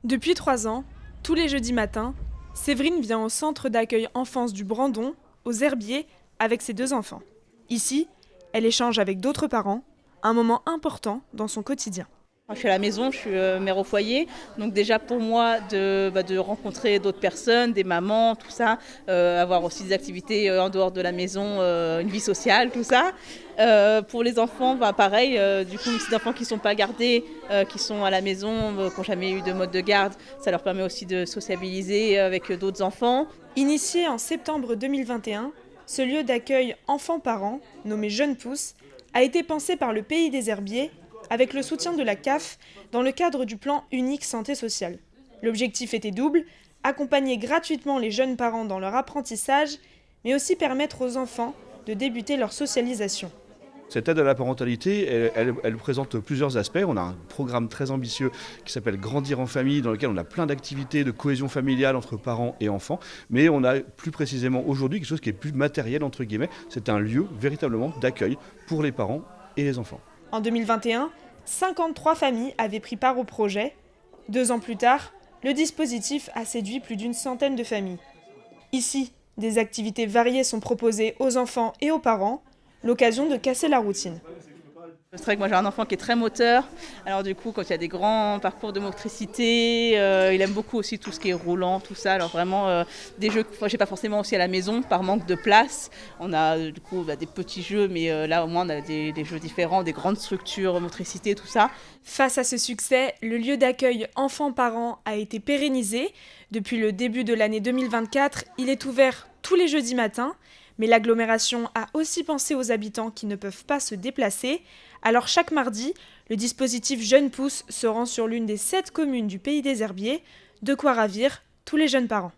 Depuis 3 ans, tous les jeudis matins, Séverine vient au centre d'accueil enfance du Brandon, aux Herbiers, avec ses 2 enfants. Ici, elle échange avec d'autres parents, un moment important dans son quotidien. Je suis à la maison, je suis mère au foyer, donc déjà pour moi de rencontrer d'autres personnes, des mamans, tout ça, avoir aussi des activités en dehors de la maison, une vie sociale, tout ça. Pour les enfants, pareil, du coup, ces enfants qui ne sont pas gardés, qui sont à la maison, qui n'ont jamais eu de mode de garde, ça leur permet aussi de sociabiliser avec d'autres enfants. Initié en septembre 2021, ce lieu d'accueil enfants-parents, nommé Jeunes Pousses, a été pensé par le Pays des Herbiers avec le soutien de la CAF dans le cadre du plan unique santé sociale. L'objectif était double, accompagner gratuitement les jeunes parents dans leur apprentissage, mais aussi permettre aux enfants de débuter leur socialisation. Cette aide à la parentalité, elle présente plusieurs aspects. On a un programme très ambitieux qui s'appelle Grandir en famille, dans lequel on a plein d'activités de cohésion familiale entre parents et enfants. Mais on a plus précisément aujourd'hui quelque chose qui est plus matériel, entre guillemets. C'est un lieu véritablement d'accueil pour les parents et les enfants. En 2021, 53 familles avaient pris part au projet. 2 ans plus tard, le dispositif a séduit plus d'une centaine de familles. Ici, des activités variées sont proposées aux enfants et aux parents, l'occasion de casser la routine. C'est vrai que moi j'ai un enfant qui est très moteur, alors du coup quand il y a des grands parcours de motricité, il aime beaucoup aussi tout ce qui est roulant, tout ça, alors vraiment des jeux que j'ai pas forcément aussi à la maison par manque de place. On a du coup des petits jeux, mais là au moins on a des jeux différents, des grandes structures, motricité, tout ça. Face à ce succès, le lieu d'accueil enfants-parents a été pérennisé. Depuis le début de l'année 2024, il est ouvert tous les jeudis matins, mais l'agglomération a aussi pensé aux habitants qui ne peuvent pas se déplacer. Alors chaque mardi, le dispositif Jeunes Pousses se rend sur l'une des 7 communes du Pays des Herbiers, de quoi ravir tous les jeunes parents.